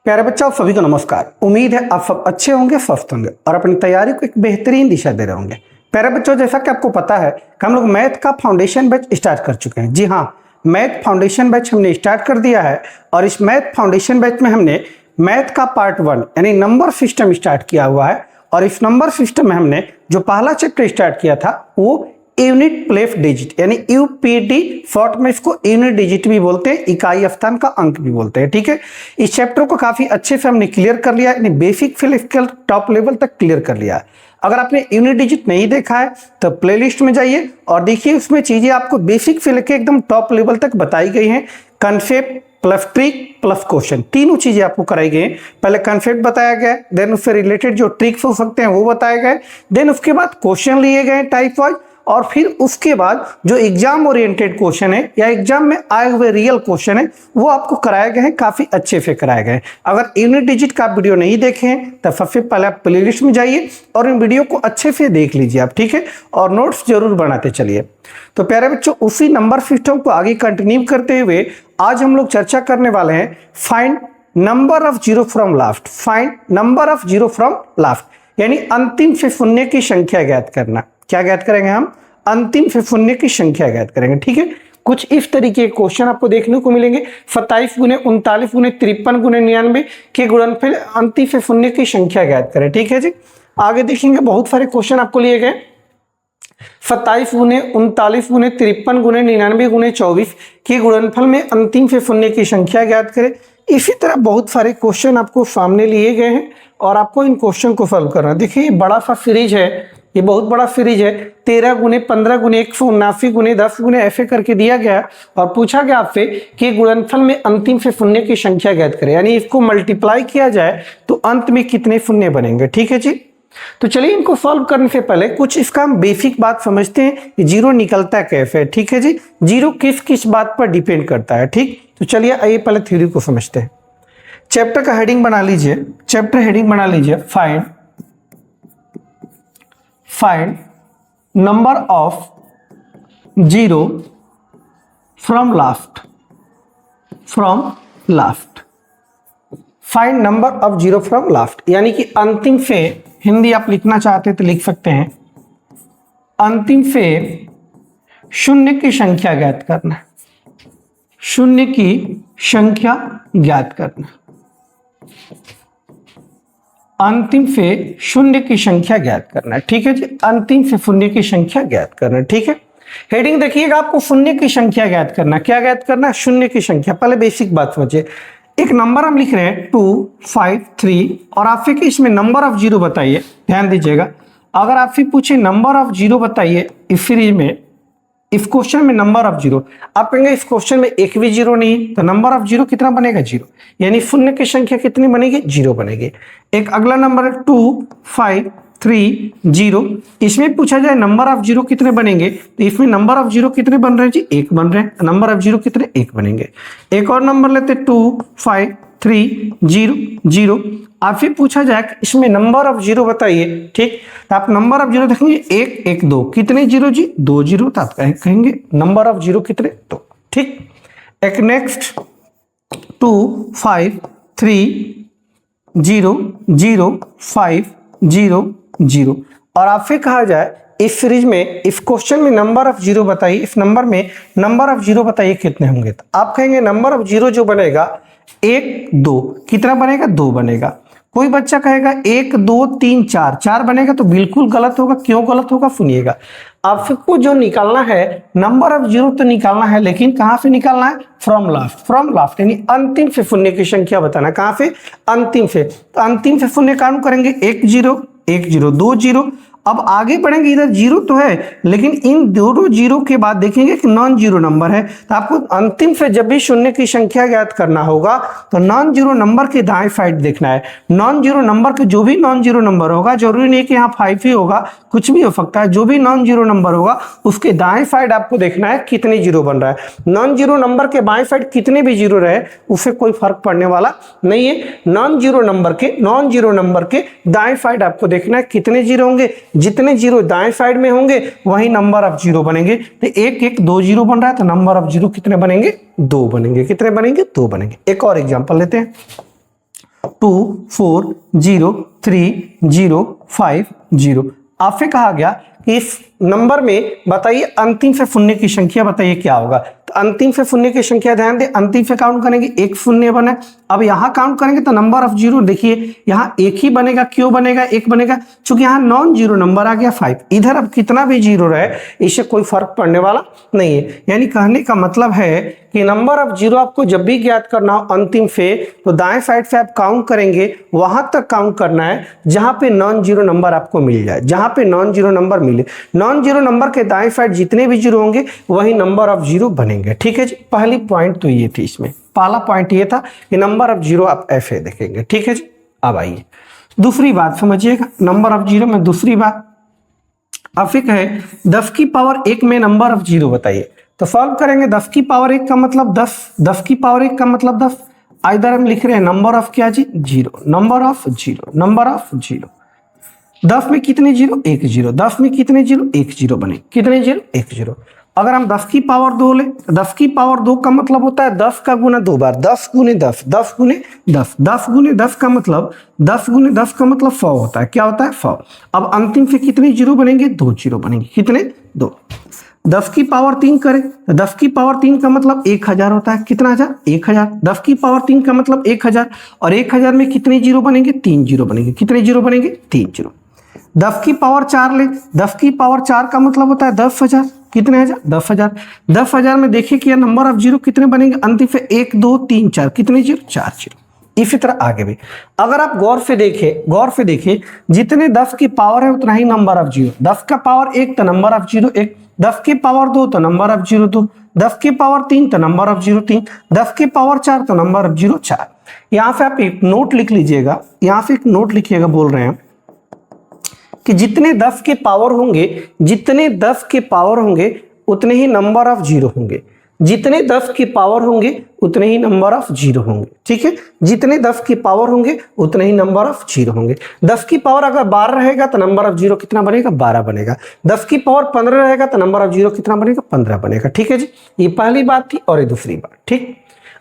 प्यारे बच्चों, सभी को नमस्कार। उम्मीद है आप सब अच्छे होंगे, स्वस्थ होंगे और अपनी तैयारी को एक बेहतरीन दिशा दे रहे होंगे। प्यारे बच्चों, जैसा कि आपको पता है कि हम लोग मैथ का फाउंडेशन बैच स्टार्ट कर चुके हैं। जी हाँ, मैथ फाउंडेशन बैच हमने स्टार्ट कर दिया है और इस मैथ फाउंडेशन बैच में हमने मैथ का पार्ट 1 यानी नंबर सिस्टम स्टार्ट किया हुआ है। और इस नंबर सिस्टम में हमने जो पहला चैप्टर स्टार्ट किया था वो यूनिट प्लेस डिजिट यानी यूपीडी, शॉर्ट में इसको यूनिट डिजिट भी बोलते हैं, इकाई स्थान का अंक भी बोलते हैं। ठीक है, इस चैप्टर को काफी अच्छे से हमने क्लियर कर लिया, यानी बेसिक से लेकर टॉप लेवल तक क्लियर कर लिया है। अगर आपने यूनिट डिजिट नहीं देखा है तो प्लेलिस्ट में जाइए और देखिए, उसमें चीजें आपको बेसिक से लेकर एकदम टॉप लेवल तक बताई गई हैं। Concept plus trick plus question, तीनों चीजें आपको कराई गई हैं। पहले कंसेप्ट बताया गया, देन उससे रिलेटेड जो ट्रिक्स हो सकते हैं वो बताए गए, देन उसके बाद क्वेश्चन लिए गए टाइप वाइज, और फिर उसके बाद जो एग्जाम ओरिएंटेड क्वेश्चन है या एग्जाम में आए हुए रियल क्वेश्चन है वो आपको कराए गए हैं, काफी अच्छे से कराए गए हैं। अगर यूनिट डिजिट का वीडियो नहीं देखे हैं तो सबसे पहले आप प्लेलिस्ट में जाइए और इन वीडियो को अच्छे से देख लीजिए आप, ठीक है, और नोट्स जरूर बनाते चलिए। तो प्यारे बच्चों, उसी नंबर सिस्टम को आगे कंटिन्यू करते हुए आज हम लोग चर्चा करने वाले हैं find number of zero from last. Find number of zero from last यानी अंतिम से शून्य की संख्या ज्ञात करना। क्या ज्ञात करेंगे हम? अंतिम से शून्य की संख्या ज्ञात करेंगे। ठीक है, कुछ इस तरीके के क्वेश्चन आपको देखने को मिलेंगे। 27 गुने 39 गुने 53 गुने 99 के गुणनफल अंतिम से शून्य की संख्या ज्ञात करें। ठीक है जी, आगे देखेंगे बहुत सारे क्वेश्चन आपको लिए गए। 27 गुने 39 गुने 53 गुने 99 गुने 24 के गुणनफल में अंतिम से शून्य की संख्या ज्ञात करें। इसी तरह बहुत सारे क्वेश्चन आपको सामने लिए गए हैं और आपको इन क्वेश्चन को सॉल्व करना। देखिए, ये बड़ा सा सीरीज है, ये बहुत बड़ा सीरीज है। 13 गुने 15 गुने 179 गुने 10 गुने ऐसे करके दिया गया और पूछा गया आपसे कि गुणनफल में अंतिम से शून्य की संख्या ज्ञात करें, यानी इसको मल्टीप्लाई किया जाए तो अंत में कितने शून्य बनेंगे। ठीक है जी, तो चलिए इनको सॉल्व करने से पहले कुछ इसका हम बेसिक बात समझते हैं कि जीरो निकलता कैसे है। ठीक है जी, जीरो किस किस बात पर डिपेंड करता है। ठीक, तो चलिए आइए पहले थ्योरी को समझते हैं। चैप्टर का हेडिंग बना लीजिए, चैप्टर हेडिंग बना लीजिए find number of zero from last. Find number of zero from last यानी कि अंतिम से, हिंदी आप लिखना चाहते हैं तो लिख सकते हैं, अंतिम से शून्य की संख्या ज्ञात करना। शून्य की संख्या ज्ञात करना, अंतिम से शून्य की संख्या ज्ञात करना। ठीक है जी, अंतिम से शून्य की संख्या ज्ञात करना। ठीक है, हेडिंग देखिएगा, आपको शून्य की संख्या ज्ञात करना। क्या ज्ञात करना? शून्य की संख्या। पहले बेसिक बात समझिए, एक नंबर हम लिख रहे हैं 2 5 3 और आपसे कि इसमें नंबर ऑफ जीरो बताइए। ध्यान दीजिएगा, अगर आपसे पूछे नंबर ऑफ जीरो बताइए इस सीरीज में, इस क्वेश्चन में नंबर ऑफ जीरो, आप कहेंगे इस क्वेश्चन में एक भी जीरो नहीं, तो नंबर ऑफ जीरो कितना बनेगा? जीरो, यानी शून्य की संख्या कितनी बनेगी? जीरो बनेगी। एक अगला नंबर है 2 5 3 0, इसमें पूछा जाए नंबर ऑफ जीरो कितने बनेंगे, तो इसमें नंबर ऑफ जीरो कितने बन रहे हैं जी? एक बन रहे हैं। नंबर ऑफ जीरो कितने? एक बनेंगे। एक और नंबर लेते 2 5 3 0 0, आपसे पूछा जाए इसमें नंबर ऑफ जीरो बताइए। ठीक, तो आप नंबर ऑफ जीरो देखेंगे 1 1 2, कितने जीरो जी? 2 जीरो, तो आप कहेंगे नंबर ऑफ जीरो कितने? 2। ठीक, एक नेक्स्ट 2 5 3 0 0 5 0 0, और आपसे कहा जाए इस सीरीज में, इस क्वेश्चन में नंबर ऑफ जीरो बताइए, इस नंबर में नंबर ऑफ जीरो बताइए कितने होंगे, तो आप कहेंगे नंबर ऑफ जीरो जो बनेगा 1 2, कितना बनेगा? 2 बनेगा। कोई बच्चा कहेगा 1 2 3 4, 4 बनेगा, तो बिल्कुल गलत होगा। क्यों गलत होगा? सुनिएगा, आपको जो निकालना है नंबर ऑफ जीरो तो निकालना है, लेकिन कहां से निकालना है? From last. फ्रॉम लास्ट यानी अंतिम से शून्य की संख्या बताना। कहां से? अंतिम से। तो अंतिम से शून्य काउंट करेंगे 1 0 1 0 2 0। अब आगे बढ़ेंगे, इधर जीरो तो है लेकिन इन दोनों जीरो के बाद देखेंगे कि नॉन जीरो नंबर है, तो आपको अंतिम से जब भी शून्य की संख्या ज्ञात करना होगा तो नॉन जीरो नंबर के दाएं साइड देखना है। नॉन जीरो नंबर के जो भी नॉन जीरो नंबर होगा, जरूरी नहीं कि यहाँ 5 ही होगा, कुछ भी हो सकता है, जो भी नॉन जीरो नंबर होगा उसके दाएं साइड आपको देखना है कितने जीरो बन रहा है। नॉन जीरो नंबर के बाएं साइड कितने भी जीरो रहे उससे कोई फर्क पड़ने वाला नहीं है। नॉन जीरो नंबर के दाएं साइड आपको देखना है कितने जीरो होंगे। जितने जीरो दाएं साइड में होंगे वही नंबर ऑफ जीरो बनेंगे। तो 1 1 2 जीरो बन रहा है, तो नंबर ऑफ जीरो कितने बनेंगे? 2 बनेंगे। कितने बनेंगे? 2 बनेंगे। एक और एग्जांपल लेते हैं, 2403050। आपसे कहा गया कि इस नंबर में बताइए अंतिम से शून्य की संख्या बताइए क्या होगा। तो अंतिम से शून्य की संख्या ध्यान दें, अंतिम से काउंट करेंगे एक शून्य बना। अब यहाँ काउंट करेंगे तो नंबर ऑफ जीरो देखिए यहाँ एक ही बनेगा, क्यों बनेगा एक बनेगा, क्योंकि यहाँ नॉन जीरो नंबर आ गया 5। इधर अब कितना भी जीरो रहे इससे कोई फर्क पड़ने वाला नहीं है। यानी कहने का मतलब है कि नंबर ऑफ जीरो आपको जब भी ज्ञात करना हो अंतिम से, तो दाएं साइड से आप काउंट करेंगे वहां तक काउंट करना है जहां पे नॉन जीरो नंबर आपको मिल जाए, जहां पे नॉन जीरो नंबर मिले। नॉन जीरो नंबर के दाएं साइड जितने भी जीरो होंगे वही नंबर ऑफ जीरो बनेंगे। ठीक है जी, पहली पॉइंट तो ये थी, इसमें पहला पॉइंट ये था कि नंबर ऑफ जीरो आप ऐसे देखेंगे। ठीक है जी, अब आइए दूसरी बात समझिएगा। नंबर ऑफ जीरो में दूसरी बात आपसे कहे 10 की पावर 1 में नंबर ऑफ जीरो बताइए, तो सॉल्व करेंगे। 10 की पावर 1 का मतलब 10, 10 की पावर 1 का मतलब 10। इधर हम लिख रहे हैं नंबर ऑफ क्या जी, zero, number of zero, number of zero. 10 में कितने जीरो, एक जीरो। 10 में कितने जीरो, एक जीरो बने, कितने जीरो, एक जीरो। अगर हम 10 की पावर 2 ले, 10 की पावर 2 का मतलब होता है 10 का गुना 2 बार, 10 गुने 10, 10 गुने 10, 10 गुने 10 का मतलब 10 गुने 10 का मतलब 100 होता है। क्या होता है, 100। अब अंतिम से कितने जीरो बनेंगे, 2 जीरो बनेंगे, कितने, 2। 10 की पावर 3 करें तो 10 की पावर 3 का मतलब 1000 होता है, कितना हजार, 1000। 10 की पावर 3 का मतलब 1000, और 1000 में कितने जीरो बनेंगे, 3 जीरो बनेंगे, कितने जीरो बनेंगे, 3 जीरो। 10 की पावर 4 ले, 10 की पावर 4 का मतलब होता है 10,000, कितने हजार, 10,000। 10,000 में देखिए कि नंबर ऑफ जीरो कितने बनेंगे अंतिम से, 1 2 3 4, कितने जीरो, 4 जीरो। इसी तरह आगे भी अगर आप गौर से देखिए जितने 10 की पावर है उतना ही नंबर ऑफ जीरो। 10 का पावर 1 तो नंबर ऑफ जीरो 1, 10 की पावर 2 तो नंबर ऑफ जीरो 2, 10 की पावर 3 तो नंबर ऑफ जीरो 3, 10 की पावर 4 तो नंबर ऑफ जीरो 4। यहां से आप एक नोट लिख लीजिएगा, यहां से एक नोट लिखिएगा, बोल रहे हैं कि जितने 10 के पावर होंगे, जितने 10 के पावर होंगे उतने ही नंबर ऑफ जीरो होंगे, जितने 10 की पावर होंगे उतने ही नंबर ऑफ जीरो होंगे। ठीक है, जितने 10 की पावर होंगे उतने ही नंबर ऑफ जीरो होंगे। 10 की पावर अगर 12 रहेगा तो नंबर ऑफ जीरो कितना बनेगा, 12 बनेगा। 10 की पावर 15 रहेगा तो नंबर ऑफ जीरो कितना बनेगा, 15 बनेगा। ठीक है जी, ये पहली बात थी और ये दूसरी बात। ठीक,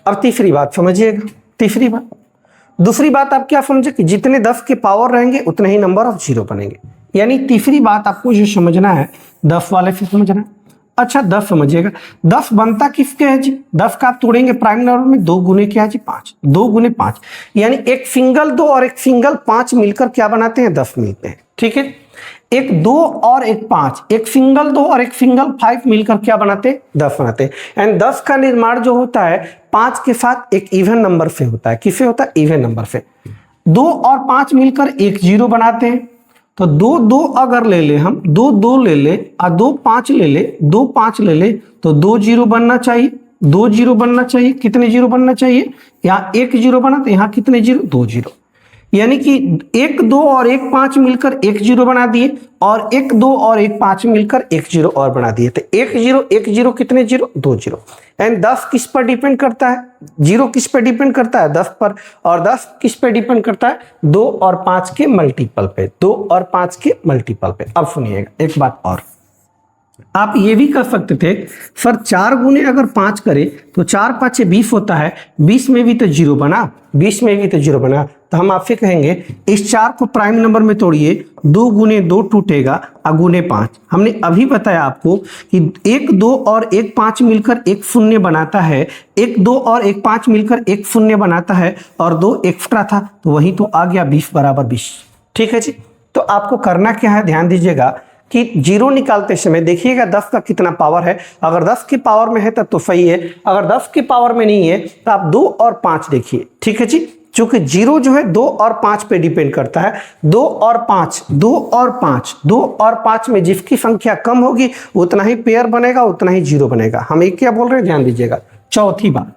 अब तीसरी बात समझिएगा। तीसरी बात, दूसरी बात आप क्या समझे कि जितने 10 के पावर रहेंगे उतने ही नंबर ऑफ जीरो बनेंगे। यानी तीसरी बात आपको जो समझना है 10 वाले से समझना है। अच्छा 10 समझिएगा, 10 बनता किसके है जी, 10 का आप तोड़ेंगे प्राइम नंबर में, 2 गुने क्या है जी, 5, 2 गुने 5। यानी एक सिंगल 2 और एक सिंगल 5 मिलकर क्या बनाते हैं, 10 मिलते हैं। ठीक है, एक 2 और एक 5, एक सिंगल 2 और एक सिंगल 5 मिलकर क्या बनाते हैं, 10 बनाते हैं। एंड 10 का निर्माण जो होता है 5 के साथ एक इवन नंबर से होता है। किससे होता है, इवन नंबर से। 2 और 5 मिलकर एक जीरो बनाते हैं। तो 2 2 अगर ले ले हम, 2 2 ले ले और 2 5 ले ले, 2 5 ले ले, तो 2 जीरो बनना चाहिए, 2 जीरो बनना चाहिए। कितने जीरो बनना चाहिए, यहाँ 1 जीरो बना तो यहाँ कितने जीरो, 2 जीरो। यानी कि 1 2 और 1 5 मिलकर 1 जीरो बना दिए, और 1 2 और 1 5 मिलकर 1 जीरो और बना दिए। तो 1 जीरो कितने जीरो, 2 जीरो। एंड 10 किस पर डिपेंड करता है, जीरो किस पर डिपेंड करता है, 10 पर, और 10 किस पर डिपेंड करता है, 2 और 5 के मल्टीपल पे, 2 और 5 के मल्टीपल पे। अब सुनिएगा एक बात और, आप ये भी कर सकते थे सर 4 गुने अगर 5 करे तो 4 5 20 होता है, 20 में भी तो जीरो बना, 20 में भी तो जीरो बना। तो हम आपसे कहेंगे इस 4 को प्राइम नंबर में तोड़िए, 2 गुने 2 टूटेगा और गुने 5। हमने अभी बताया आपको कि 1 2 और 1 5 मिलकर एक शून्य बनाता है, 1 2 और 1 5 मिलकर एक शून्य बनाता है, और 2 एक्स्ट्रा था तो वही तो आ गया 20 बराबर 20। ठीक है जी, तो आपको करना क्या है, ध्यान दीजिएगा कि जीरो निकालते समय देखिएगा 10 का कितना पावर है। अगर 10 की पावर में है तब तो सही है, अगर 10 की पावर में नहीं है तो आप 2 और 5 देखिए। ठीक है जी, क्योंकि जीरो जो है 2 और 5 पे डिपेंड करता है। 2 और 5, 2 और 5, 2 और 5 में जिसकी संख्या कम होगी उतना ही पेयर बनेगा, उतना ही जीरो बनेगा। हम एक क्या बोल रहे हैं, ध्यान दीजिएगा। चौथी बात,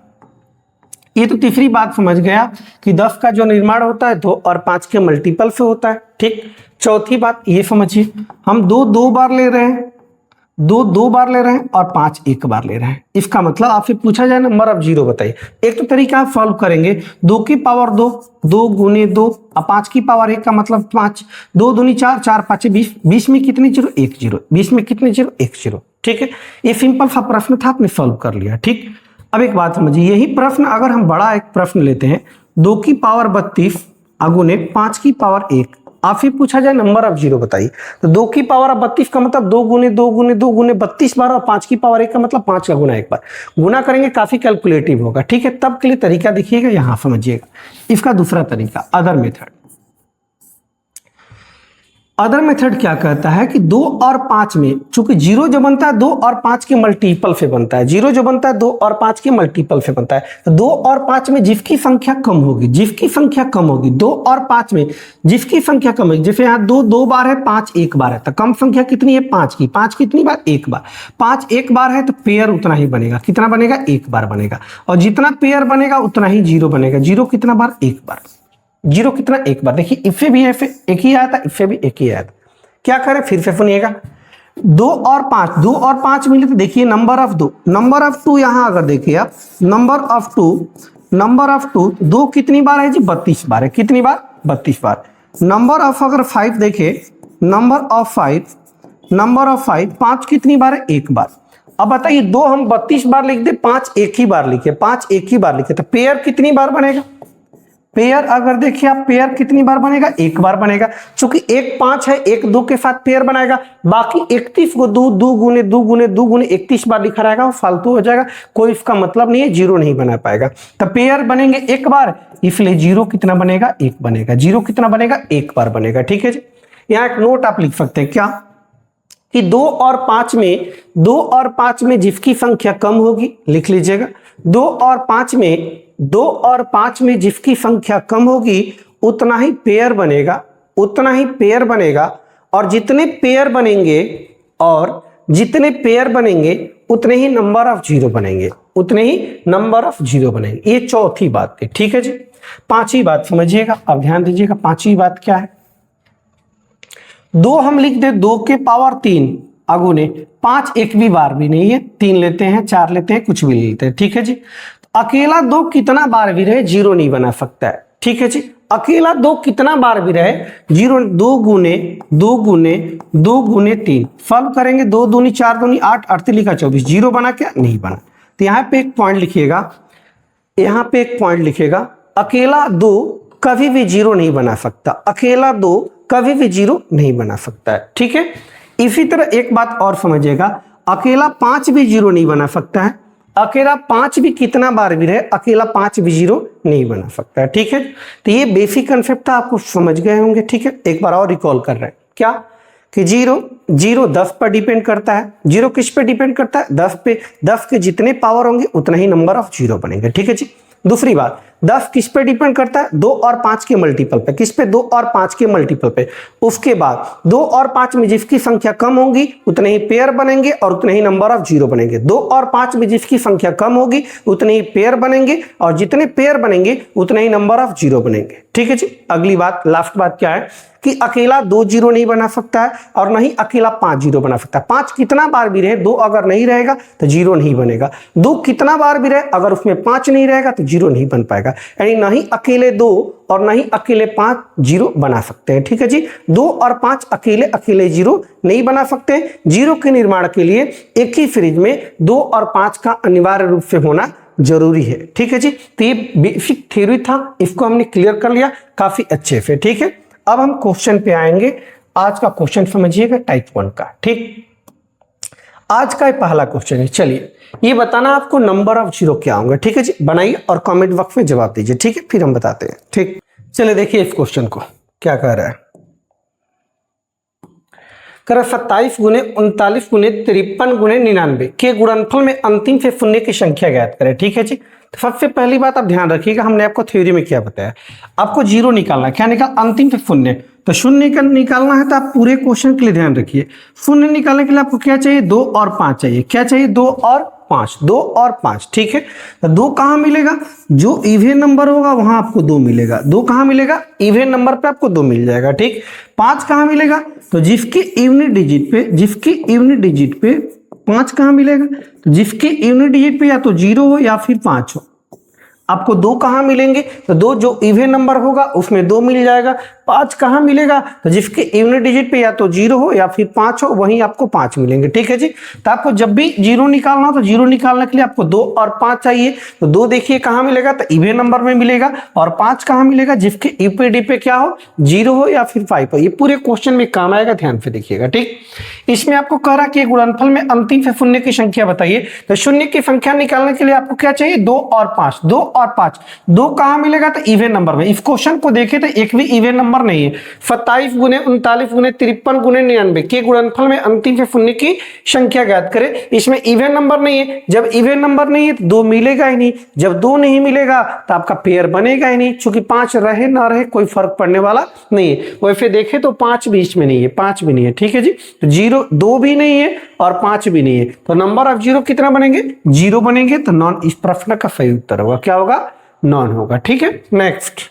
ये तो तीसरी बात समझ गया कि 10 का जो निर्माण होता है 2 और 5 के मल्टीपल से होता है। ठीक, चौथी बात ये समझिए, हम 2 2 बार ले रहे हैं, 2 2 बार ले रहे हैं और 5 1 बार ले रहे हैं। इसका मतलब आपसे पूछा जाए नंबर ऑफ जीरो बताइए। एक तो तरीका आप सॉल्व करेंगे, 2 की पावर 2, 2 गुने 2 और 5 की पावर 1 का मतलब 5, 2 दूनी 4, 4 5 20, 20 में कितने जीरो, 1 जीरो, 20 में कितने जीरो, 1 जीरो। ठीक है, ये सिंपल सा प्रश्न था, आपने सॉल्व कर लिया। ठीक, अब एक बात समझिए, यही प्रश्न अगर हम बड़ा एक प्रश्न लेते हैं 2 की पावर 32 अगुने 5 की पावर 1। आप फिर पूछा जाए नंबर ऑफ जीरो बताइए, तो 2 की पावर 32 का मतलब 2 गुने 2 गुने 2 गुने 32 बार, और 5 की पावर 1 का मतलब 5 का गुना 1 बार। गुना करेंगे काफी कैलकुलेटिव होगा, ठीक है। तब के लिए तरीका देखिएगा, यहां समझिएगा इसका दूसरा तरीका, अदर मेथड। अदर मेथड क्या कहता है कि 2 और 5 में, चूंकि जीरो जो बनता है 2 और 5 के मल्टीपल से बनता है, जीरो जो बनता है 2 और 5 के मल्टीपल से बनता है, तो 2 और 5 में जिसकी संख्या कम होगी, जिसकी संख्या कम होगी 2 और 5 में जिसकी संख्या कम होगी, जैसे यहाँ 2 2 बार है, 5 1 बार है, तो कम संख्या कितनी है 5 की, 5 कितनी बार 1 बार, 5 1 बार है तो पेयर उतना ही बनेगा, कितना बनेगा 1 बार बनेगा, और जितना पेयर बनेगा उतना ही जीरो बनेगा। जीरो कितना बार 1 बार, जीरो कितना 1 बार। देखिए इससे भी एक ही आया था, इससे भी एक ही आया था। क्या करें फिर से सुनिएगा, 2 और 5, 2 और 5 मिले तो देखिए नंबर ऑफ 2, नंबर ऑफ 2 यहां अगर देखिए आप, नंबर ऑफ 2 2 कितनी बार है जी 32 बार है, कितनी बार 32 बार। नंबर ऑफ अगर 5 देखे, नंबर ऑफ 5 5 कितनी बार है 1 बार। अब बताइए 2 हम 32 बार लिख दे, 5 एक ही बार लिखे, 5 एक ही बार लिखे, तो पेयर कितनी बार बनेगा, पेयर अगर देखिए आप, पेयर कितनी बार बनेगा 1 बार बनेगा। चूंकि 1 5 है, 1 2 के साथ पेयर बनाएगा, बाकी 31 को 2 2 गुने 2 गुने 2 गुने 31 बार लिखा रहेगा, वो फालतू हो जाएगा, कोई इसका मतलब नहीं है, जीरो नहीं बना पाएगा। तो पेयर बनेंगे 1 बार, इसलिए जीरो कितना बनेगा 1 बनेगा, जीरो कितना बनेगा 1 बार बनेगा, ठीक है जी। यहाँ एक नोट आप लिख सकते हैं क्या, कि 2 और 5 में जिसकी संख्या कम होगी, लिख लीजिएगा 2 और 5 में जिसकी संख्या कम होगी उतना ही पेयर बनेगा, और जितने पेयर बनेंगे उतने ही नंबर ऑफ जीरो बनेंगे, ये चौथी बात है, ठीक है जी। पांचवी बात समझिएगा, अब ध्यान दीजिएगा पांचवी बात क्या है। 2 हम लिख दे 2 के पावर 3 अगुने 5 एक भी बार भी नहीं है, 3 लेते हैं 4 लेते हैं कुछ भी लेते हैं, ठीक है जी। अकेला 2 कितना बार भी रहे जीरो नहीं बना सकता है, ठीक है जी। अकेला 2 कितना बार भी रहे जीरो, 2 गुने 3 सॉल्व करेंगे, 2 दूनी 4 दूनी 8, 48 का 24, जीरो बना क्या नहीं बना। तो यहाँ पे एक पॉइंट लिखिएगा, अकेला 2 कभी भी जीरो नहीं बना सकता, अकेला 2 कभी भी जीरो नहीं बना सकता है, ठीक है। इसी तरह एक बात और समझिएगा, अकेला 5 भी जीरो नहीं बना सकता है, अकेला 5 भी कितना बार भी रहे अकेला 5 भी जीरो नहीं बना सकता है, ठीक है। तो ये बेसिक कंसेप्ट था, आपको समझ गए होंगे, ठीक है। एक बार और रिकॉल कर रहे हैं क्या, कि जीरो 10 पर डिपेंड करता है। जीरो किस पे डिपेंड करता है 10 पे, 10 के जितने पावर होंगे उतना ही नंबर ऑफ जीरो बनेंगे, ठीक है जी। दूसरी बात, 10 किस पे डिपेंड करता है 2 और 5 के मल्टीपल पे, किस पे 2 और 5 के मल्टीपल पे। उसके बाद 2 और 5 में जिसकी संख्या कम होगी उतने ही पेयर बनेंगे और उतने ही नंबर ऑफ जीरो बनेंगे। 2 और 5 में जिसकी संख्या कम होगी उतने ही पेयर बनेंगे और जितने पेयर बनेंगे उतने ही नंबर ऑफ जीरो बनेंगे, ठीक है जी। अगली बात, लास्ट बात क्या है कि अकेला 2 जीरो नहीं बना सकता है और नहीं अकेला 5 जीरो बना सकता है। 5 कितना बार भी रहे, 2 अगर नहीं रहेगा तो जीरो नहीं बनेगा। 2 कितना बार भी रहे, अगर उसमें 5 नहीं रहेगा तो जीरो नहीं बन पाएगा। यानी नहीं अकेले 2 और नहीं अकेले 5 जीरो बना सकते हैं, ठीक है जी। 2 और 5 अकेले जीरो नहीं बना सकते। जीरो के निर्माण के लिए एक ही फ्रिज में 2 और 5 का अनिवार्य रूप से होना जरूरी है, ठीक है जी। तो ये बेसिक थ्योरी था, इसको हमने क्लियर कर लिया काफी अच्छे से, ठीक है। अब हम क्वेश्चन पे आएंगे। आज का क्वेश्चन समझिएगा टाइप 1 का, ठीक। आज का पहला क्वेश्चन है, चलिए ये बताना आपको नंबर ऑफ जीरो क्या होंगे, ठीक है जी। बनाइए और कमेंट बॉक्स में जवाब दीजिए, ठीक है, फिर हम बताते हैं, ठीक। चलिए देखिए इस क्वेश्चन को क्या कह रहा है। कह रहा 27 गुने 39 गुने 53 गुने 99 के गुणनफल में अंतिम से शून्य की संख्या ज्ञात करें, ठीक है जी। तो सबसे पहली बात आप ध्यान रखिएगा, हमने आपको थ्योरी में क्या बताया, आपको जीरो निकालना है। क्या निकाल, अंतिम से शून्य। तो शून्य निकालना है तो आप पूरे क्वेश्चन के लिए ध्यान रखिए। शून्य निकालने के लिए आपको क्या चाहिए, 2 और 5 चाहिए। क्या चाहिए, 2 और 5, 2 और 5, ठीक है। तो 2 कहाँ मिलेगा, जो इवन नंबर होगा वहां आपको 2 मिलेगा। 2 कहाँ मिलेगा, इवन नंबर पे आपको 2 मिल जाएगा, ठीक। 5 कहाँ मिलेगा, तो जिसकी इवन डिजिट पे 5 कहाँ मिलेगा, तो जिसके यूनिट डिजिट पे या तो 0 हो या फिर 5 हो। आपको 2 कहाँ मिलेंगे, तो 2 जो इवन नंबर होगा उसमें 2 मिल जाएगा। 5 कहाँ मिलेगा, तो जिसके यूनिट डिजिट पे या तो 0 हो या फिर 5 हो, वहीं आपको 5 मिलेंगे। ठीक है जी। तो आपको जब भी 0 निकालना हो तो 0 निकालने के लिए आपको 2 और 5 चाहिए। तो 2 देखिए कहाँ मिलेगा, तो इवन नंबर में मिलेगा। और 5 कहाँ मिलेगा, जिसके यूपीडी पे क्या हो, 0 हो या फिर 5 हो। ये पूरे क्वेश्चन में काम आएगा, ध्यान से देखिएगा। ठीक, इसमें आपको कह रहा कि गुणनफल में अंतिम से शून्य की संख्या बताइए। तो शून्य की संख्या निकालने के लिए आपको क्या चाहिए, 2 और 5। 2 और 5, 2 कहाँ मिलेगा, तो इवन नंबर में। इस क्वेश्चन को देखे तो एक भी इवन नंबर नहीं है। 27 गुने 39 गुने 53 गुने 99 के गुणनफल में अंतिम से शून्य की संख्या ज्ञात करें। इसमें इवन नंबर नहीं है। जब इवन नंबर नहीं है तो 2 मिलेगा ही नहीं। जब 2 नहीं मिलेगा तो आपका पेयर बनेगा ही नहीं, क्योंकि 5 रहे ना रहे कोई फर्क पड़ने वाला नहीं है। वैसे देखे तो 5 बीच में नहीं है, 5 भी नहीं है। ठीक है जी। तो 0, 2 भी नहीं है और 5 भी नहीं है, तो नंबर ऑफ 0 कितना बनेंगे, 0 बनेंगे। तो नॉन, इस प्रश्न का सही उत्तर होगा, क्या होगा, नॉन होगा। ठीक है, नेक्स्ट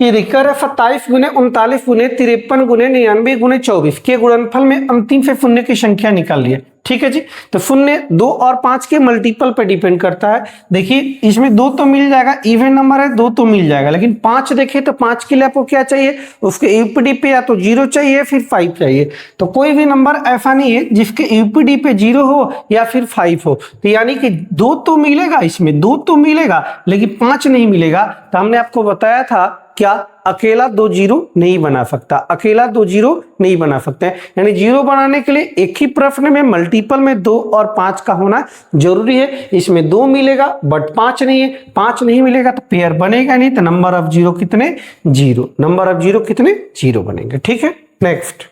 ये दिक्कत है 27 गुने 39 गुने 53 गुने 99 गुने 24 के गुणनफल में अंतिम से शून्य की संख्या निकाल लिया। ठीक है जी। तो शून्य 2 और 5 के मल्टीपल पे डिपेंड करता है। देखिए इसमें 2 तो मिल जाएगा, इवन नंबर है, 2 तो मिल जाएगा। लेकिन 5 देखे तो 5 के लिए आपको क्या चाहिए, उसके यूपीडी पे या तो 0 चाहिए फिर 5 चाहिए। तो कोई भी नंबर ऐसा नहीं है जिसके यूपीडी पे 0 हो या फिर 5 हो। तो यानी कि 2 तो मिलेगा, इसमें 2 तो मिलेगा लेकिन 5 नहीं मिलेगा। तो हमने आपको बताया था क्या, अकेला 2 0 नहीं बना सकता, अकेला 2 0 नहीं बना सकते हैं। यानी 0 बनाने के लिए एक ही प्रश्न में मल्टीपल में 2 और 5 का होना जरूरी है। इसमें 2 मिलेगा बट 5 नहीं है, 5 नहीं मिलेगा तो पेयर बनेगा नहीं। तो नंबर ऑफ 0 कितने, 0। नंबर ऑफ 0 कितने, 0 बनेंगे। ठीक है, नेक्स्ट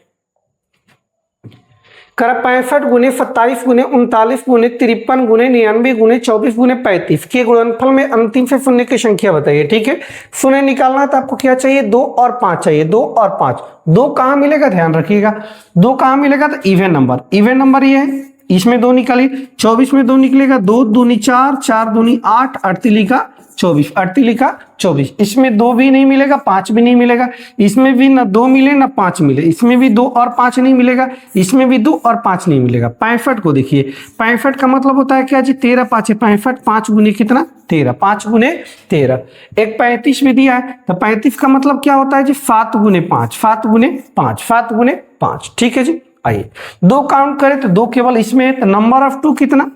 कर 65 गुने 27 गुने 39 गुने 53 गुने 99 गुने 24 गुने 35 के गुणनफल में अंतिम से शून्य की संख्या बताइए। ठीक है, शून्य निकालना तो आपको क्या चाहिए, 2 और 5 चाहिए। 2 और 5, 2 कहां मिलेगा, ध्यान रखिएगा 2 कहां मिलेगा, तो इवन नंबर, इवन नंबर ये है, इसमें 2 निकालिए। 24 में 2 निकलेगा, 2 दूनी 4, 4 दूनी 8, 38 का 24, 38 का 24। इसमें 2 भी नहीं मिलेगा, 5 भी नहीं मिलेगा। इसमें भी ना 2 मिले ना 5 मिले। इसमें भी 2 और 5 नहीं मिलेगा, इसमें भी 2 और 5 नहीं मिलेगा। 65 को देखिए, 65 का मतलब होता है क्या जी, 13 5 65, 5 गुने कितना, 13, 5 गुने 13। एक 35 भी दिया है, तो 35 का मतलब क्या होता है जी, 7 गुने 5, 7 गुने 5, 7 गुने 5। ठीक है जी। आइए 2 काउंट करें तो 2 केवल इसमें है। तो नंबर ऑफ 2 कितना,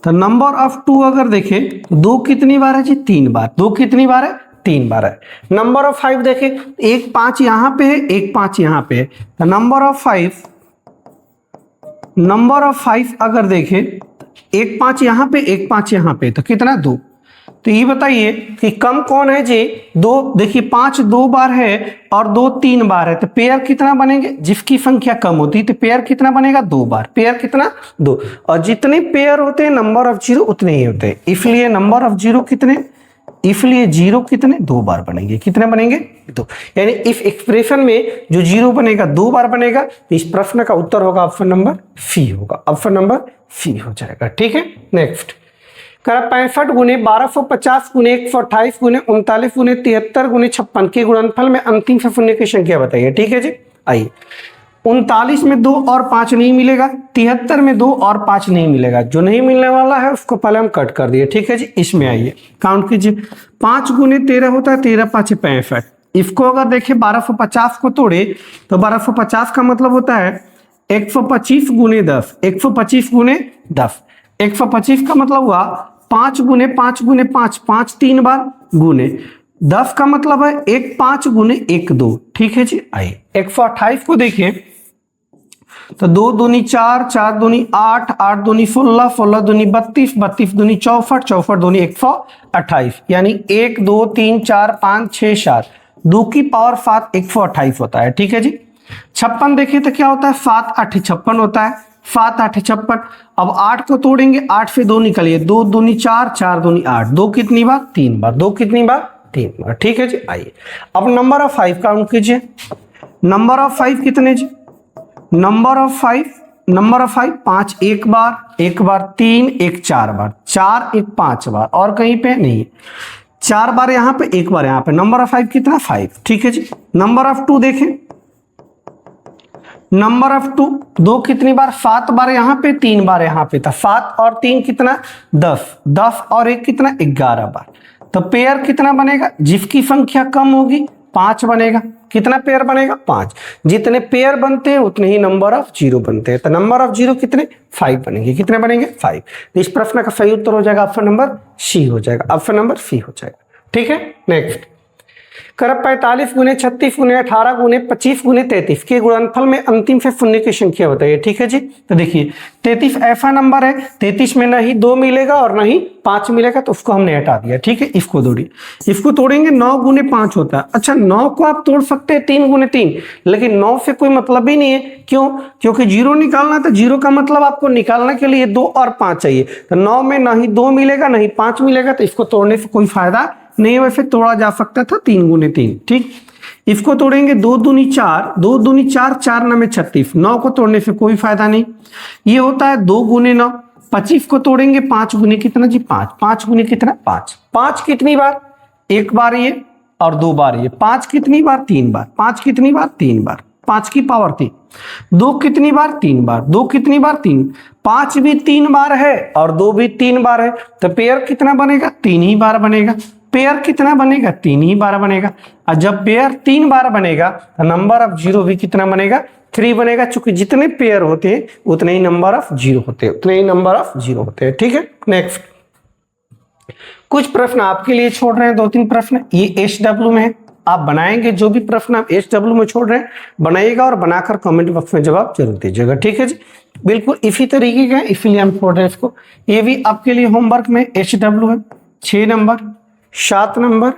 तो नंबर ऑफ 2 अगर देखें तो 2 कितनी बार है जी, 3 बार। 2 कितनी बार है, 3 बार है। नंबर ऑफ 5 देखें, एक 5 यहां पे है, एक 5 यहां पे है। तो नंबर ऑफ 5, नंबर ऑफ 5 अगर देखें, एक 5 यहां पे, एक 5 यहां पे, तो कितना, 2। तो ये बताइए कि कम कौन है जी, 2। देखिए 5 2 बार है और 2 3 बार है, तो पेयर कितना बनेंगे, जिसकी संख्या कम होती है तो पेयर कितना बनेगा, 2 बार। पेयर कितना, 2। और जितने पेयर होते हैं नंबर ऑफ 0 उतने ही होते हैं, इसलिए नंबर ऑफ 0 कितने, इसलिए 0 कितने, 2 बार बनेंगे। कितने बनेंगे, 2। यानी इस एक्सप्रेशन में जो 0 बनेगा 2 बार बनेगा। तो इस प्रश्न का उत्तर होगा ऑप्शन नंबर सी होगा, ऑप्शन नंबर सी हो जाएगा। ठीक है, नेक्स्ट 65 गुने 1250 गुने 128 गुने 39 गुने 73 गुने 56 के गुणनफल में अंतिम से शून्य की संख्या बताइए। ठीक है जी। आइए 39 में 2 और 5 नहीं मिलेगा, 73 में 2 और 5 नहीं मिलेगा। जो नहीं मिलने वाला है उसको पहले हम कट कर दिए। ठीक है जी। इसमें आइए काउंट कीजिए, 5 गुने 13 होता है, 13 5 65। इसको अगर देखें 1250 को तोड़े तो 1250 का मतलब होता है 125 गुने 10, 125 गुने 10। 125 का मतलब हुआ 5 गुने 5 गुने 5, 5 3 बार गुने 10 का मतलब है 1 5 गुने 1 2। ठीक है जी। आइए 128 को देखिए तो 2 दूनी 4, 4 दूनी 8, 8 दूनी 16, 16 दूनी 32, 32 दूनी 64, 64 दूनी 128। यानी 1 2 3 4 5 6 7, 2 की पावर 7 128 होता है। ठीक है जी। 56 देखिए तो क्या होता है, 7 8 56 होता है, 7 8 56। अब 8 को तोड़ेंगे, 8 से 2 निकलिए, 2 दूनी 4, 4 दूनी 8, 2 कितनी बार, 3 बार, 2 कितनी बार, 3 बार। ठीक है जी। आइए अब नंबर ऑफ 5 काउंट कीजिए। नंबर ऑफ 5 कितने जी, नंबर ऑफ 5, नंबर ऑफ 5 5 एक बार, 3 1 4 बार, 4 1 5 बार, और कहीं पे नहीं, 4 बार यहां पे, 1 बार यहां पे। नंबर ऑफ 5 कितना, 5। ठीक है जी। नंबर ऑफ 2 देखें, नंबर ऑफ 2, 2 कितनी बार, 7 बार यहाँ पे, 3 बार यहाँ पे था, 7 और 3 कितना 10, 10 और 1 कितना 11 बार। तो पेयर कितना बनेगा, जिसकी संख्या कम होगी 5 बनेगा। कितना पेयर बनेगा, 5। जितने पेयर बनते हैं उतने ही नंबर ऑफ जीरो बनते हैं। तो नंबर ऑफ जीरो कितने, 5 बनेंगे। कितने बनेंगे, 5। तो इस प्रश्न का सही उत्तर हो जाएगा ऑप्शन नंबर सी हो जाएगा, ऑप्शन नंबर सी हो जाएगा। ठीक है, नेक्स्ट। करब 45 गुने 36 गुने 18 गुने 25 गुने 33 के गुणनफल में अंतिम से शून्य की संख्या बताइए। ठीक है जी, तो देखिए 33 ऐसा नंबर है, 33 में ना ही 2 मिलेगा और ना ही 5 मिलेगा, तो उसको हमने हटा दिया। ठीक है, इसको इसको तोड़ेंगे, 9 गुने 5 होता है। अच्छा, 9 को आप तोड़ सकते हैं 3 गुने 3, लेकिन 9 से कोई मतलब ही नहीं है। क्यों, क्योंकि जीरो निकालना, तो जीरो का मतलब आपको निकालने के लिए 2 और 5 चाहिए। तो 9 में ना ही 2 मिलेगा ना ही 5 मिलेगा, तो इसको तोड़ने से कोई फायदा नहीं। वैसे तोड़ा जा सकता था 3 गुने 3। ठीक, इसको तोड़ेंगे 2 दूनी 4, 2 दूनी 4, 4 9 में 36। 9 को तोड़ने से कोई फायदा नहीं। ये होता है 2 गुने 9। 25 को तोड़ेंगे 5 गुने कितना जी, 5। 5 गुने कितना, 5। 5 कितनी बार, 1 बार ये और 2 बार ये। 5 कितनी बार, 3 बार। 5 कितनी बार, 3 बार। 5 की पावर 3। 2 कितनी बार, 3 बार। 2 कितनी बार, 3। 5 भी 3 बार है और 2 भी 3 बार है, तो पेयर कितना बनेगा, 3 ही बार बनेगा। पेयर कितना बनेगा, 3 ही बार बनेगा। और जब पेयर 3 बार बनेगा तो नंबर ऑफ जीरो भी कितना बनेगा, 3 बनेगा। चूंकि जितने पेयर होते हैं उतने ही नंबर ऑफ जीरो होते हैं, उतने ही नंबर ऑफ जीरो होते हैं। ठीक है, नेक्स्ट। कुछ प्रश्न आपके लिए छोड़ रहे हैं, 2-3 प्रश्न ये HW में है। आप बनाएंगे, जो भी प्रश्न आप HW में छोड़ रहे हैं बनाइएगा और बनाकर कमेंट बॉक्स में जवाब जरूर दीजिएगा। ठीक है जी, बिल्कुल इसी तरीके का, इसीलिए हम छोड़ रहे हैं इसको। ये भी आपके लिए होमवर्क में HW है। 6 नंबर, 7 नंबर,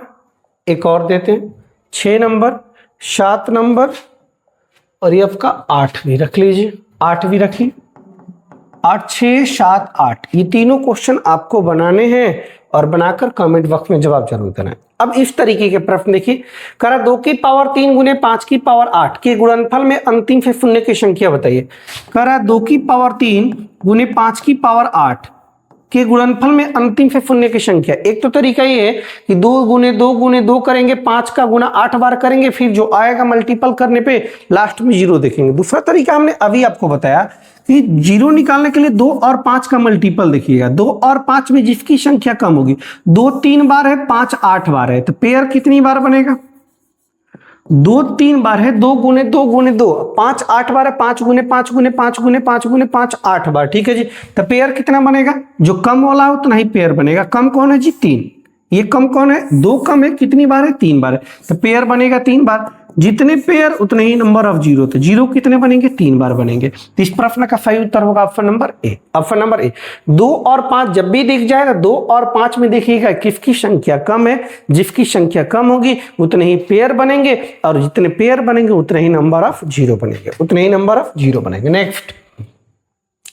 एक और देते हैं 6 नंबर, 7 नंबर और ये आपका 8 भी रख लीजिए, 8 भी रखिए। 8, 6, 7, 8 ये तीनों क्वेश्चन आपको बनाने हैं और बनाकर कमेंट बॉक्स में जवाब जरूर देना है। अब इस तरीके के प्रश्न देखिए, करा 2 की पावर 3 गुने 5 की पावर 8 के गुणनफल में अंतिम से शून्य की संख्या बताइए। करा 2 की पावर 3 गुने 5 की पावर 8 के गुणनफल में अंतिम से शून्य की संख्या। एक तो तरीका ये है कि 2 गुने 2 गुने 2 करेंगे, 5 का गुना 8 बार करेंगे, फिर जो आएगा मल्टीपल करने पे लास्ट में जीरो देखेंगे। दूसरा तरीका हमने अभी आपको बताया कि जीरो निकालने के लिए 2 और 5 का मल्टीपल देखिएगा। 2 और 5 में जिसकी संख्या कम होगी, 2 3 बार है, 5 8 बार है, तो पेयर कितनी बार बनेगा, 2 3 बार है, 2 गुने 2 गुने 2, 5 8 बार है, 5 गुने 5 गुने 5 गुने 5 गुने 5 8 बार। ठीक है जी, तो पेयर कितना बनेगा, जो कम वाला है उतना ही पेयर बनेगा। कम कौन है जी, 3। ये कम कौन है, 2 कम है, कितनी बार है, 3 बार है, तो पेयर बनेगा 3 बार। जितने पेयर उतने ही नंबर ऑफ जीरो, तो जीरो कितने बनेंगे, 3 बार बनेंगे। तो इस प्रश्न का सही उत्तर होगा option number A, option number A. 2 और 5 जब भी दिख जाएगा, 2 और 5 में देखिएगा किसकी संख्या कम है, जिसकी संख्या कम होगी उतने ही पेयर बनेंगे और जितने पेयर बनेंगे उतने ही नंबर ऑफ जीरो बनेंगे, उतने ही नंबर ऑफ जीरो बनेंगे। नेक्स्ट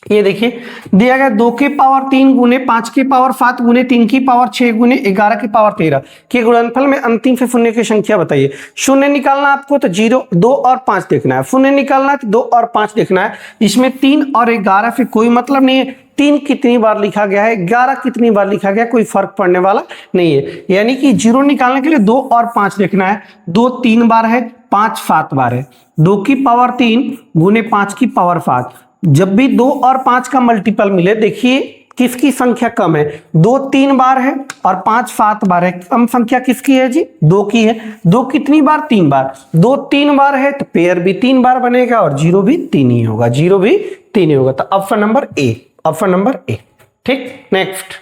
ये देखिए दिया गया 2 की पावर 3 गुने 5 की पावर 7 गुने 3 की पावर 6 गुने 11 की पावर 13 के गुणनफल में अंतिम से शून्य की संख्या बताइए। शून्य निकालना आपको तो 0 2 और 5 देखना है, शून्य निकालना है तो 2 और 5 देखना है। इसमें 3 और 11 से कोई मतलब नहीं है, 3 कितनी बार लिखा गया है, 11 कितनी बार लिखा गया, कोई फर्क पड़ने वाला नहीं है। यानी कि जीरो निकालने के लिए 2 और 5 देखना है। 2 3 बार है, 5 7 बार है। 2 की पावर 3 गुने 5 की पावर 7, जब भी 2 और 5 का मल्टीपल मिले देखिए किसकी संख्या कम है, 2 3 बार है और 5 7 बार है। कम संख्या किसकी है जी, 2 की है। 2 कितनी बार, 3 बार। 2 3 बार है तो पेयर भी 3 बार बनेगा और जीरो भी 3 ही होगा, जीरो भी 3 ही होगा। तो option number A, option number A. ठीक, नेक्स्ट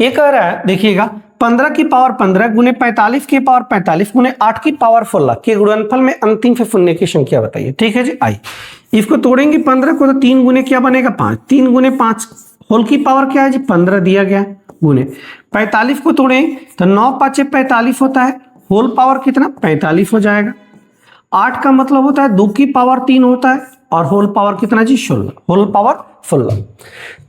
ये कह रहा है देखिएगा 15 की पावर 15 गुने 45 की पावर 45 गुने 8 की पावर 16 के गुणनफल में अंतिम से शून्य की संख्या बताइए। ठीक है जी, आई इसको तोड़ेंगे 15 को तो 3 गुने क्या बनेगा, 5। 3 गुने 5 होल की पावर क्या है जी, 15 दिया गया गुने 45 को तोड़ें तो 9 5 45 होता है, होल पावर कितना 45 हो जाएगा। 8 का मतलब होता है 2 की पावर 3 होता है और होल पावर कितना जी 16, होल पावर 16।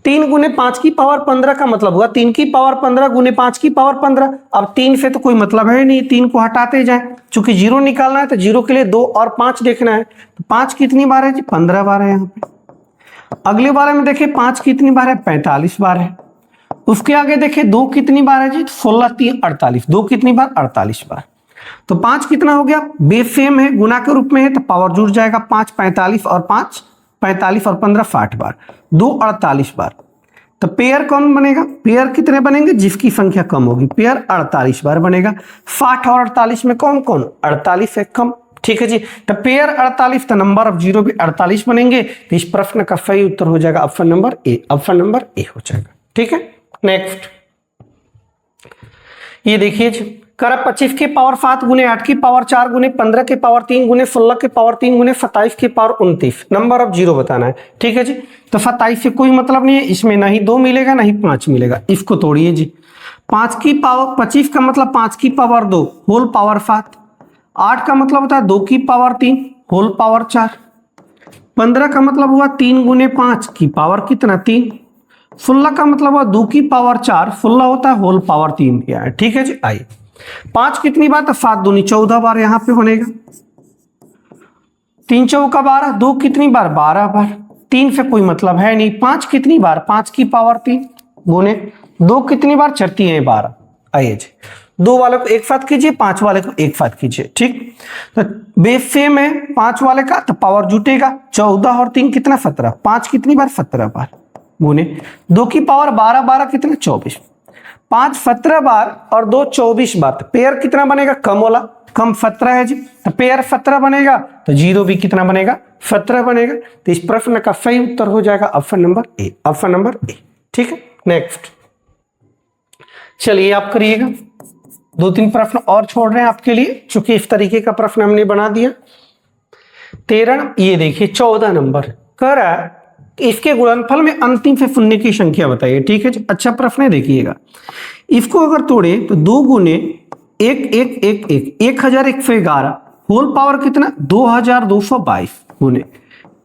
3 गुने 5 की पावर 15 का मतलब हुआ 3 की पावर 15 गुने 5 की पावर 15। अब 3 से तो कोई मतलब है नहीं, 3 को हटाते जाएं, चूंकि जीरो निकालना है तो जीरो के लिए 2 और 5 देखना है। तो 5 कितनी बार है जी, 15 बार है यहाँ पे। अगले बारे में देखिए 5 कितनी बार है, 45 बार है। उसके आगे देखिए 2 कितनी बार है जी, 16 3 48, 2 कितनी बार, 48 बार। तो 5 कितना हो गया, बेस सेम है, गुना के रूप में है तो पावर जुड़ जाएगा, 5 45 और 5 45 और 15 60 बार, 2 48 बार। तो पेयर कौन बनेगा, पेयर कितने बनेंगे, जिसकी संख्या कम होगी, पेयर 48 बार बनेगा। 60 और 48 में कौन कौन, 48 है कम, ठीक है जी। तो पेयर 48, तो नंबर ऑफ जीरो भी 48 बनेंगे। तो इस प्रश्न का सही उत्तर हो जाएगा option number A, option number A हो जाएगा, ठीक है। नेक्स्ट ये देखिए जी, कर 25 की पावर 7 गुने 8 की पावर 4 गुने 15 की पावर 3 गुने 16 की पावर 3 गुने 27 की पावर 29, नंबर ऑफ जीरो बताना है, ठीक है जी। तो 27 से कोई मतलब नहीं है, इसमें ना ही 2 मिलेगा ना ही 5 मिलेगा, इसको तोड़िए जी। 5 की पावर 25 का मतलब 5 की पावर 2 होल पावर 7, 8 का मतलब होता है 2 की पावर 3 होल पावर 4, 15 का मतलब हुआ 3 गुने 5 की पावर कितना 3, 16 का मतलब हुआ 2 की पावर 4, 16 होता है होल पावर 3 किया है, ठीक है जी। आइए 5 कितनी बार, तो 7 दूनी 14 बार यहाँ पे बनेगा, 3 चौका 12, 2 कितनी बार 12 बार, 3 से कोई मतलब है नहीं, 5 कितनी बार 5 की पावर 3 गुने 2 कितनी बार 4 है 12। आइए जी 2 वाले को एक साथ कीजिए, 5 वाले को एक साथ कीजिए, ठीक। तो बेस सेम है 5 वाले का, तो पावर जुटेगा 14 और 3 कितना 17, 5 कितनी बार 17 बार गुने 2 की पावर 12 12 कितना 24, 5 17 बार और 2 24 बार। तो पेयर कितना बनेगा, कम वाला, कम 17 है जी, तो पेयर 17 बनेगा, तो जीरो भी कितना बनेगा 17 बनेगा। तो इस प्रश्न का सही उत्तर हो जाएगा option number A, option number A, ठीक है। नेक्स्ट चलिए आप करिएगा, 2-3 प्रश्न और छोड़ रहे हैं आपके लिए, चूंकि इस तरीके का प्रश्न हमने बना दिया। 13 ये देखिए 14 नंबर कह रहा है इसके गुणनफल में अंतिम से शून्य की संख्या बताइए, ठीक है। अच्छा प्रश्न है, देखिएगा इसको अगर तोड़े तो 2 गुने 1 1 1 1 1111 होल पावर कितना 2222 गुने,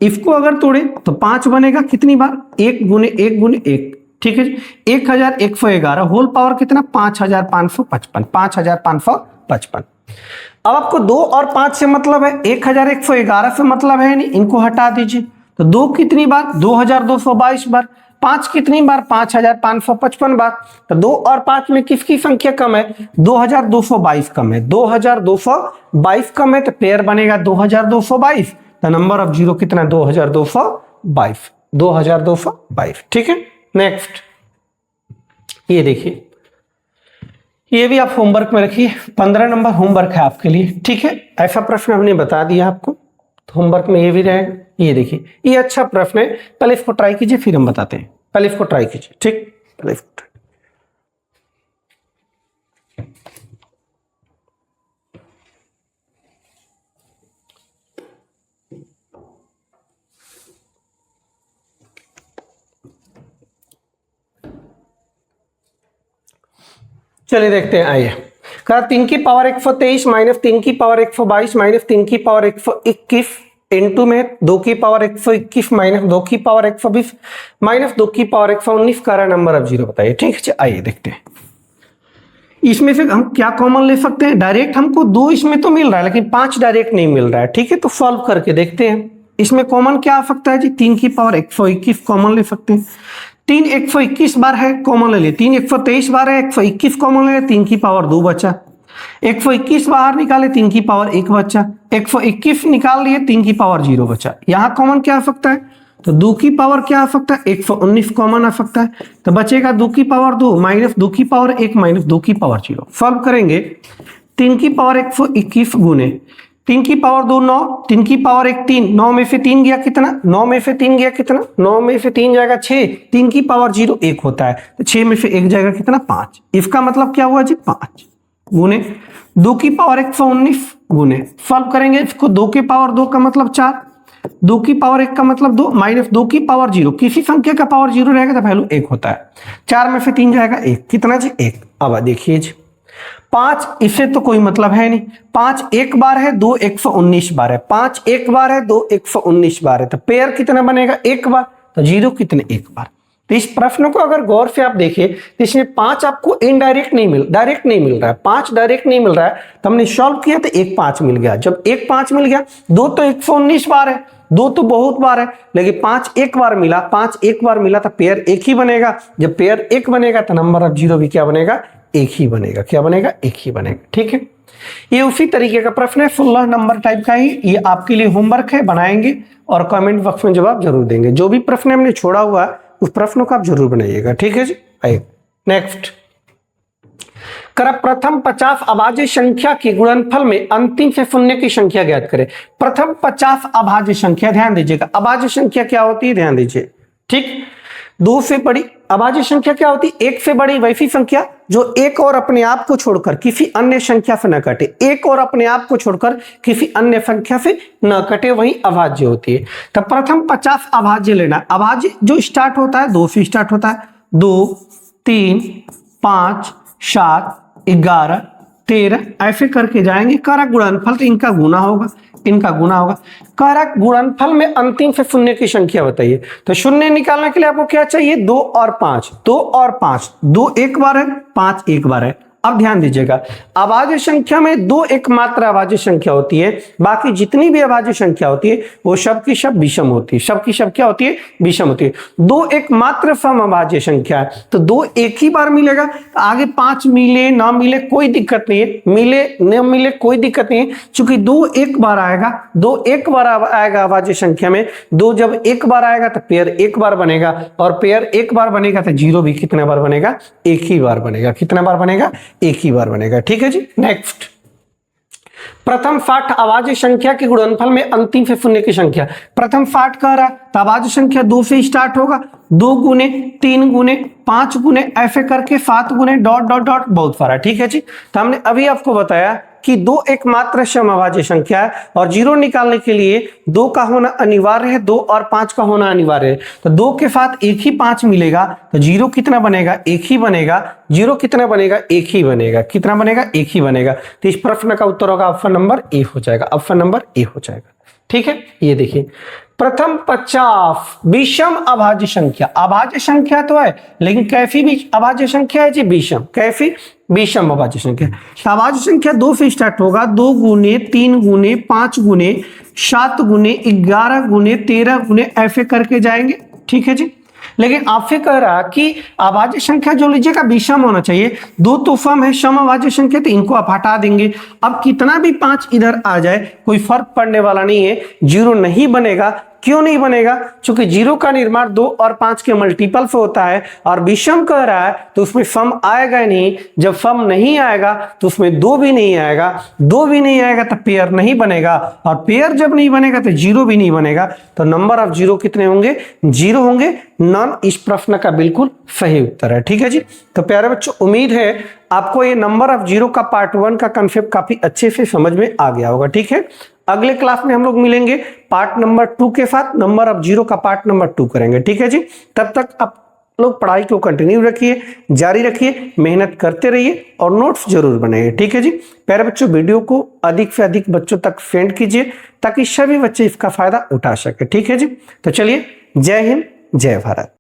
इसको अगर तोड़े तो 5 बनेगा कितनी बार 1 गुने 1 गुने 1, ठीक है जी। 1111 होल पावर कितना 5555, 5555। अब आपको 2 और 5 से मतलब है, 1111 से मतलब है नहीं, इनको हटा दीजिए। तो 2 कितनी बार 2222 बार, 5 कितनी बार 5555 बार। तो 2 और 5 में किसकी संख्या कम है, 2222 कम है, 2222 कम है, तो पेयर बनेगा 2222। तो नंबर ऑफ जीरो कितना 2222, 2222, ठीक है। नेक्स्ट ये देखिए, ये भी आप होमवर्क में रखिए, 15 नंबर होमवर्क है आपके लिए, ठीक है। ऐसा प्रश्न हमने बता दिया आपको, तो होमवर्क में ये भी रहेगा। ये देखिए ये अच्छा प्रश्न है, पहले इसको ट्राई कीजिए फिर हम बताते हैं, पहले इसको ट्राई कीजिए, ठीक। पहले इसको चलिए देखते हैं। आइए कहा 3 की पावर 123 माइनस 3 की पावर 122 माइनस 3 की पावर 121 इंटू में 2 की पावर 121 माइनस 2 की पावर 120 माइनस 2 की पावर 119 का नंबर ऑफ जीरो बताइए, ठीक है। आइए देखते हैं इसमें से हम क्या कॉमन ले सकते हैं। डायरेक्ट हमको 2 इसमें तो मिल रहा है लेकिन 5 डायरेक्ट नहीं मिल रहा है, ठीक है। तो सॉल्व करके देखते हैं इसमें कॉमन क्या आ सकता है जी। 3 की पावर 121 कॉमन ले सकते हैं, 3 121 बार है कॉमन ले लिए, 3 123 बार है 121 कॉमन ले लिए, 3 की पावर 2 बचा, 121 बाहर निकाले 3 की पावर 1 बचा, 121 निकाल लिए 3 की पावर 0 बचा। यहाँ कॉमन क्या आ सकता है, तो 2 की पावर क्या आ सकता है 119 कॉमन आ सकता है। तो बचेगा 2 की पावर 2 माइनस 2 की पावर 1 माइनस 2 की पावर 0। सॉल्व करेंगे 3 की पावर 121 गुने 3 की पावर 2 9, 3 की पावर 1 3, 9 में से 3 गया कितना, 9 में से 3 गया कितना, 9 में से 3 जाएगा 6, 3 की पावर 0 1 होता है, तो 6 में से 1 जाएगा कितना 5। इसका मतलब क्या हुआ जी 5 गुने 2 की पावर 119 गुने, सॉल्व करेंगे इसको 2 की पावर 2 का मतलब 4, 2 की पावर 1 का मतलब 2 माइनस 2 की पावर 0, किसी संख्या का पावर 0 रहेगा तो वैल्यू 1 होता है, 4 में से 3 जाएगा 1, कितना जी 1। अब देखिए जी 5 इससे तो कोई मतलब है नहीं, 5 एक बार है 2 119 बार है, 5 एक बार है 2 119 बार है, तो पेयर कितना बनेगा 1 बार, तो 0 कितने 1 बार। तो इस प्रश्न को अगर गौर से आप देखिए तो इसमें 5 आपको इनडायरेक्ट नहीं डायरेक्ट नहीं मिल रहा है, 5 डायरेक्ट नहीं मिल रहा है, तो हमने सॉल्व किया तो 1 5 मिल गया। जब 1 5 मिल गया, 2 तो 119 बार है, 2 तो बहुत बार है, लेकिन 5 एक बार मिला, 5 एक बार मिला तो पेयर 1 ही बनेगा। जब पेयर 1 बनेगा तो नंबर ऑफ जीरो भी क्या बनेगा 1 ही बनेगा, क्या बनेगा 1 ही बनेगा, ठीक है। ये उसी तरीके का प्रश्न है, 16 नंबर टाइप का ही। ये आपके लिए होमवर्क है, बनाएंगे और कमेंट बॉक्स में जवाब जरूर देंगे। जो भी प्रश्न हमने छोड़ा हुआ है उस प्रश्नों को आप जरूर बनाइएगा, ठीक है जी। आइए नेक्स्ट, कर प्रथम 50 अभाज्य संख्या के गुणनफल में अंतिम से शून्य की संख्या ज्ञात करें। प्रथम 50 अभाज्य संख्या, ध्यान दीजिएगा, अभाज्य संख्या क्या होती है, ध्यान दीजिए, ठीक। दो से बड़ी अभाज्य संख्या क्या होती है, एक से बड़ी वैसी संख्या जो एक और अपने आप को छोड़कर किसी अन्य संख्या से न कटे, एक और अपने आप को छोड़कर किसी अन्य संख्या से न कटे, वही अभाज्य होती है। तो प्रथम 50 अभाज्य लेना। अभाज्य जो स्टार्ट होता है 2 से स्टार्ट होता है, 2, 3, 5, 7, 11, 13 ऐसे करके जाएंगे। कारक गुणनफल तो इनका गुना होगा, इनका गुना होगा। कारक गुणनफल में अंतिम से शून्य की संख्या बताइए। तो शून्य निकालने के लिए आपको क्या चाहिए, 2 और 5, 2 और 5, 2 एक बार है, 5 एक बार है। अब ध्यान दीजिएगा, अभाज्य संख्या में 2 एकमात्र अभाज्य संख्या होती है, बाकी जितनी भी अभाज्य संख्या होती है वो सब की सब विषम होती है, सब की सब क्या होती है, विषम होती है। 2 एकमात्र सम अभाज्य संख्या है, तो 2 एक ही बार मिलेगा। आगे 5 मिले ना मिले कोई दिक्कत नहीं है, मिले न मिले कोई दिक्कत नहीं है, क्योंकि 2 एक बार आएगा, 2 एक बार आएगा अभाज्य संख्या में। 2 जब एक बार आएगा तो पेयर एक बार बनेगा, और पेयर एक बार बनेगा तो जीरो भी कितना बार बनेगा, एक ही बार बनेगा। कितना बार बनेगा, एक ही बार बनेगा, ठीक है जी। नेक्स्ट, प्रथम 60 अभाज्य संख्या के गुणनफल में अंतिम से शून्य की संख्या। प्रथम 60 कह रहा है तो अभाज्य संख्या 2 से स्टार्ट होगा, 2 गुने 3 गुने 5 गुने ऐसे करके 7 गुने डॉट डॉट डॉट बहुत सारा, ठीक है जी। तो हमने अभी आपको बताया कि 2 एकमात्र समअभाज्य संख्या है और जीरो निकालने के लिए 2 का होना अनिवार्य है, 2 और 5 का होना अनिवार्य है। तो 2 के साथ एक ही 5 मिलेगा तो जीरो कितना बनेगा, एक ही बनेगा। जीरो कितना बनेगा, एक ही बनेगा। कितना बनेगा, एक ही बनेगा। तो इस प्रश्न का उत्तर होगा ऑप्शन नंबर ए हो जाएगा, ऑप्शन नंबर ए हो जाएगा, ठीक है। ये देखिए, प्रथम 50 विषम अभाज्य संख्या। अभाज्य संख्या तो है लेकिन कैसी भी अभाज्य संख्या है जी, विषम। कैसी, विषम अभाज्य संख्या। अभाज्य संख्या 2 से स्टार्ट होगा, 2 गुने 3 गुने 5 गुने 7 गुने 11 गुने 13 गुने ऐसे करके जाएंगे, ठीक है जी। लेकिन आपसे कह रहा कि अभाज्य संख्या जो लीजिएगा विषम होना चाहिए। 2 तो सम है, सम अभाज्य संख्या, तो इनको आप हटा देंगे। अब कितना भी 5 इधर आ जाए कोई फर्क पड़ने वाला नहीं है, जीरो नहीं बनेगा। क्यों नहीं बनेगा, क्योंकि जीरो का निर्माण 2 और 5 के मल्टीपल से होता है, और विषम कह रहा है तो उसमें सम आएगा ही नहीं। जब सम नहीं आएगा तो उसमें 2 भी नहीं आएगा, 2 भी नहीं आएगा तो पेयर नहीं बनेगा, और पेयर जब नहीं बनेगा तो जीरो भी नहीं बनेगा। तो नंबर ऑफ जीरो कितने होंगे, 0 होंगे। नॉन इस प्रश्न का बिल्कुल सही उत्तर है, ठीक है जी। तो प्यारे बच्चों, उम्मीद है आपको ये नंबर ऑफ जीरो का पार्ट 1 का कंसेप्ट काफी अच्छे से समझ में आ गया होगा, ठीक है। अगले क्लास में हम लोग मिलेंगे पार्ट नंबर 2 के साथ, नंबर ऑफ जीरो का पार्ट नंबर 2 करेंगे, ठीक है जी। तब तक आप लोग पढ़ाई को कंटिन्यू रखिए, जारी रखिए, मेहनत करते रहिए और नोट्स जरूर बनाइए, ठीक है जी। प्यारे बच्चों, वीडियो को अधिक से अधिक बच्चों तक सेंड कीजिए ताकि सभी बच्चे इसका फायदा उठा सके, ठीक है जी। तो चलिए, जय हिंद, जय भारत।